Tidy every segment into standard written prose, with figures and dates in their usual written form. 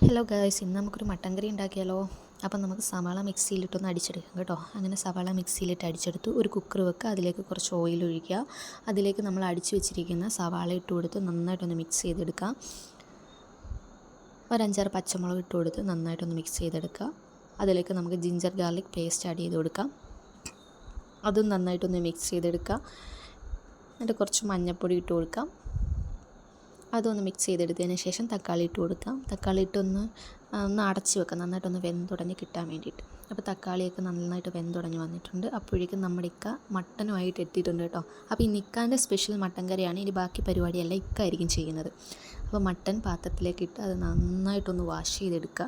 Hello guys, ഇന്ന് നമുക്കൊരു mutton കറി ഉണ്ടാക്കിയാലോ. അപ്പം നമുക്ക് സവാള മിക്സിയിലിട്ടൊന്ന് അടിച്ചെടുക്കാം കേട്ടോ. അങ്ങനെ സവാള മിക്സിയിലിട്ട് അടിച്ചെടുത്ത് ഒരു കുക്കർ വെക്കുക, അതിലേക്ക് കുറച്ച് ഓയിൽ ഒഴിക്കുക, അതിലേക്ക് നമ്മൾ അടിച്ചു വെച്ചിരിക്കുന്ന സവാള ഇട്ട് കൊടുത്ത് നന്നായിട്ടൊന്ന് മിക്സ് ചെയ്തെടുക്കുക. ഒരു 5-6 പച്ചമുളക് ഇട്ട് കൊടുത്ത് നന്നായിട്ടൊന്ന് മിക്സ് ചെയ്തെടുക്കുക. അതിലേക്ക് നമുക്ക് ജിഞ്ചർ ഗാർലിക് പേസ്റ്റ് ആഡ് ചെയ്ത് കൊടുക്കാം. അതും നന്നായിട്ടൊന്ന് മിക്സ് ചെയ്തെടുക്കുക. എന്നിട്ട് കുറച്ച് മഞ്ഞൾപ്പൊടി ഇട്ട് കൊടുക്കാം. അതൊന്ന് മിക്സ് ചെയ്തെടുത്തതിന് ശേഷം തക്കാളി ഇട്ട് കൊടുക്കാം. തക്കാളി ഇട്ടൊന്ന് അടച്ച് വെക്കാം, നന്നായിട്ടൊന്ന് വെന്തുടഞ്ഞ് കിട്ടാൻ വേണ്ടിയിട്ട്. അപ്പോൾ തക്കാളിയൊക്കെ നന്നായിട്ട് വെന്തുടഞ്ഞ് വന്നിട്ടുണ്ട്. അപ്പോഴേക്കും നമ്മുടെ ഇക്ക മട്ടനുമായിട്ട് എത്തിയിട്ടുണ്ട് കേട്ടോ. അപ്പോൾ ഈ നിക്കാൻ്റെ സ്പെഷ്യൽ മട്ടൻ കറിയാണ്. ഇനി ബാക്കി പരിപാടിയെല്ലാം ഇക്കായിരിക്കും ചെയ്യുന്നത്. അപ്പോൾ മട്ടൻ പാത്രത്തിലേക്ക് ഇട്ട് അത് നന്നായിട്ടൊന്ന് വാഷ് ചെയ്തെടുക്കുക.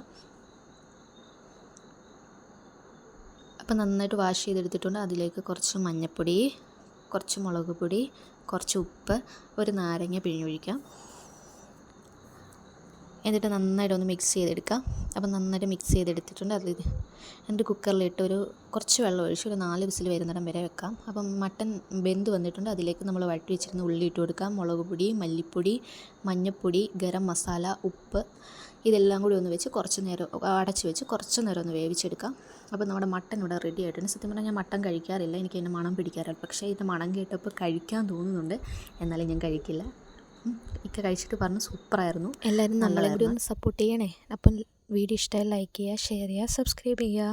അപ്പോൾ നന്നായിട്ട് വാഷ് ചെയ്തെടുത്തിട്ടുണ്ട്. അതിലേക്ക് കുറച്ച് മഞ്ഞൾപ്പൊടി, കുറച്ച് മുളക് പൊടി, കുറച്ച് ഉപ്പ്, ഒരു നാരങ്ങ പിഴിഞ്ഞൊഴിക്കാം. എന്നിട്ട് നന്നായിട്ടൊന്ന് മിക്സ് ചെയ്തെടുക്കാം. അപ്പം നന്നായിട്ട് മിക്സ് ചെയ്തെടുത്തിട്ടുണ്ട്. എന്നിട്ട് കുക്കറിലിട്ട് കുറച്ച് വെള്ളം ഒഴിച്ച് ഒരു 4 വിസിൽ വരുന്നിടം വരെ വെക്കാം. അപ്പം മട്ടൻ വെന്ത് വന്നിട്ടുണ്ട്. അതിലേക്ക് നമ്മൾ വഴറ്റി വെച്ചിരുന്ന ഉള്ളി ഇട്ട് കൊടുക്കാം. മുളക് പൊടി, മല്ലിപ്പൊടി, മഞ്ഞൾപ്പൊടി, ഗരം മസാല, ഉപ്പ്, ഇതെല്ലാം കൂടി ഒന്ന് വെച്ച് കുറച്ച് നേരം അടച്ച് വെച്ച് കുറച്ച് നേരം ഒന്ന് വേവിച്ചെടുക്കാം. അപ്പോൾ നമ്മുടെ മട്ടൻ ഇവിടെ റെഡി ആയിട്ടുണ്ട്. സത്യം പറഞ്ഞാൽ ഞാൻ മട്ടൻ കഴിക്കാറില്ല, എനിക്ക് അതിൻ്റെ മണം പിടിക്കാറില്ല. പക്ഷേ ഇതിൻ്റെ മണം കേട്ടപ്പോൾ കഴിക്കാൻ തോന്നുന്നുണ്ട്. എന്നാലും ഞാൻ കഴിക്കില്ല. ഇക്ക കഴിച്ചിട്ട് പറഞ്ഞു സൂപ്പറായിരുന്നു. എല്ലാവരും നമ്മളെ കൂടി ഒന്ന് സപ്പോർട്ട് ചെയ്യണേ. അപ്പം വീഡിയോ ഇഷ്ടമായി ലൈക്ക് ചെയ്യുക, ഷെയർ ചെയ്യുക, സബ്സ്ക്രൈബ് ചെയ്യുക.